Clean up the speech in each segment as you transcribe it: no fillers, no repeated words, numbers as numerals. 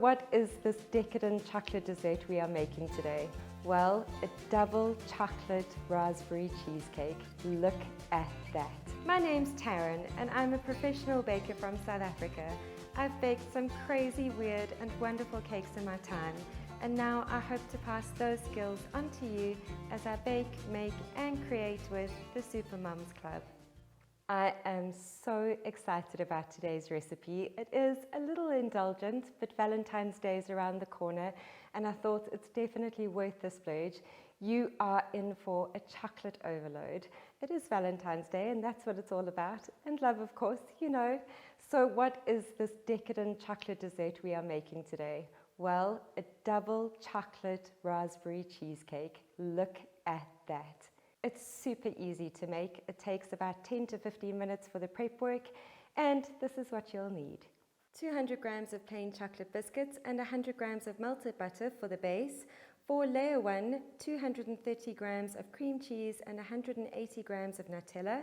What is this decadent chocolate dessert we are making today? Well, a double chocolate raspberry cheesecake. Look at that. My name's Taryn and I'm a professional baker from South Africa. I've baked some crazy, weird and wonderful cakes in my time, and now I hope to pass those skills on to you as I bake, make and create with the Supermoms Club. I am so excited about today's recipe. It is a little indulgent, but Valentine's Day is around the corner and I thought it's definitely worth the splurge. You are in for a chocolate overload. It is Valentine's Day and that's what it's all about. And love, of course, you know. So what is this decadent chocolate dessert we are making today? Well, a double chocolate raspberry cheesecake. Look at that. It's super easy to make. It takes about 10 to 15 minutes for the prep work, and this is what you'll need. 200 grams of plain chocolate biscuits and 100 grams of melted butter for the base. For layer 1, 230 grams of cream cheese and 180 grams of Nutella.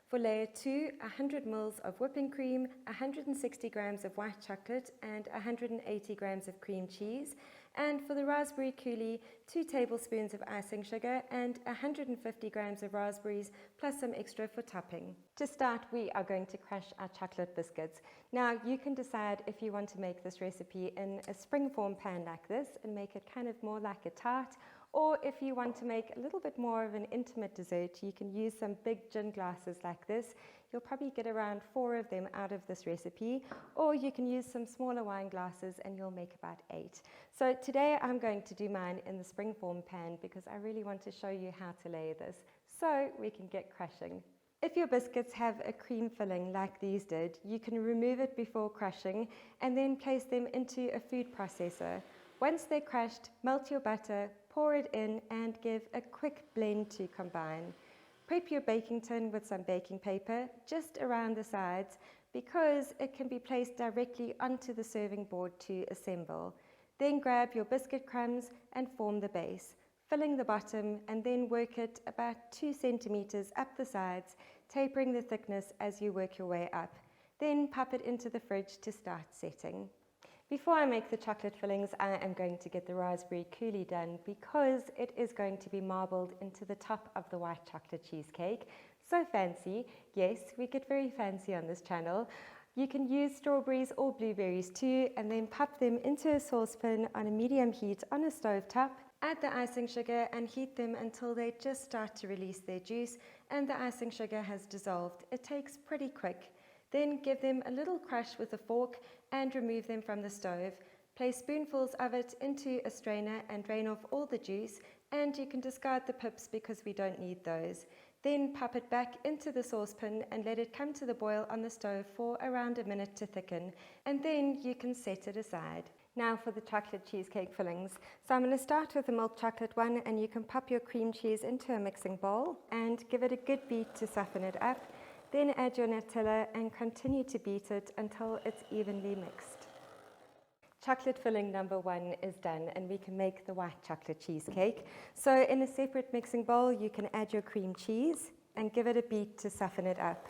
For layer 2, 100 ml of whipping cream, 160 grams of white chocolate and 180 grams of cream cheese. And for the raspberry coulis, 2 tablespoons of icing sugar and 150 grams of raspberries plus some extra for topping. To start, we are going to crush our chocolate biscuits. Now you can decide if you want to make this recipe in a springform pan like this and make it kind of more like a tart, or if you want to make a little bit more of an intimate dessert, you can use some big gin glasses like this. You'll probably get around 4 of them out of this recipe, or you can use some smaller wine glasses and you'll make about 8. So today I'm going to do mine in the springform pan because I really want to show you how to layer this so we can get crushing. If your biscuits have a cream filling like these did, you can remove it before crushing and then place them into a food processor. Once they're crushed, melt your butter, pour it in and give a quick blend to combine. Prep your baking tin with some baking paper just around the sides because it can be placed directly onto the serving board to assemble. Then grab your biscuit crumbs and form the base, filling the bottom and then work it about 2 centimeters up the sides, tapering the thickness as you work your way up. Then pop it into the fridge to start setting. Before I make the chocolate fillings, I am going to get the raspberry coulis done because it is going to be marbled into the top of the white chocolate cheesecake. So fancy. Yes, we get very fancy on this channel. You can use strawberries or blueberries too, and then pop them into a saucepan on a medium heat on a stove top. Add the icing sugar and heat them until they just start to release their juice and the icing sugar has dissolved. It takes pretty quick. Then give them a little crush with a fork and remove them from the stove. Place spoonfuls of it into a strainer and drain off all the juice, and you can discard the pips because we don't need those. Then pop it back into the saucepan and let it come to the boil on the stove for around a minute to thicken, and then you can set it aside. Now for the chocolate cheesecake fillings. So I'm going to start with the milk chocolate one, and you can pop your cream cheese into a mixing bowl and give it a good beat to soften it up. Then add your Nutella and continue to beat it until it's evenly mixed. Chocolate filling number 1 is done and we can make the white chocolate cheesecake. So in a separate mixing bowl you can add your cream cheese and give it a beat to soften it up.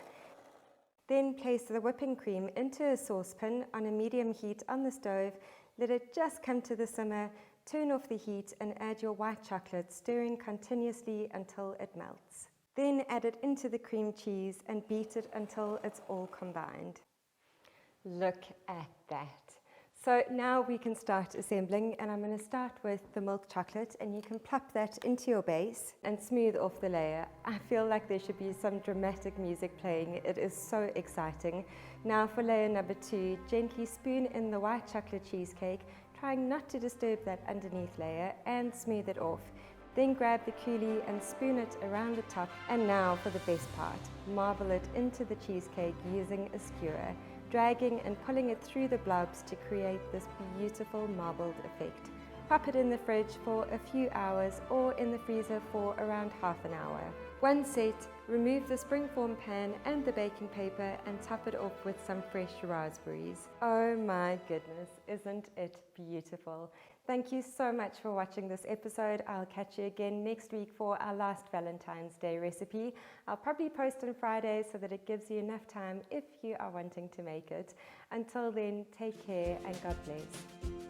Then place the whipping cream into a saucepan on a medium heat on the stove, let it just come to the simmer, turn off the heat and add your white chocolate, stirring continuously until it melts. Then add it into the cream cheese and beat it until it's all combined. Look at that. So now we can start assembling, and I'm going to start with the milk chocolate, and you can plop that into your base and smooth off the layer. I feel like there should be some dramatic music playing. It is so exciting. Now for layer number 2, gently spoon in the white chocolate cheesecake, trying not to disturb that underneath layer, and smooth it off. Then grab the coulis and spoon it around the top. And now for the best part, marble it into the cheesecake using a skewer, dragging and pulling it through the blobs to create this beautiful marbled effect. Pop it in the fridge for a few hours or in the freezer for around half an hour. Once set, remove the springform pan and the baking paper and top it off with some fresh raspberries. Oh my goodness, isn't it beautiful? Thank you so much for watching this episode. I'll catch you again next week for our last Valentine's Day recipe. I'll probably post on Friday so that it gives you enough time if you are wanting to make it. Until then, take care and God bless.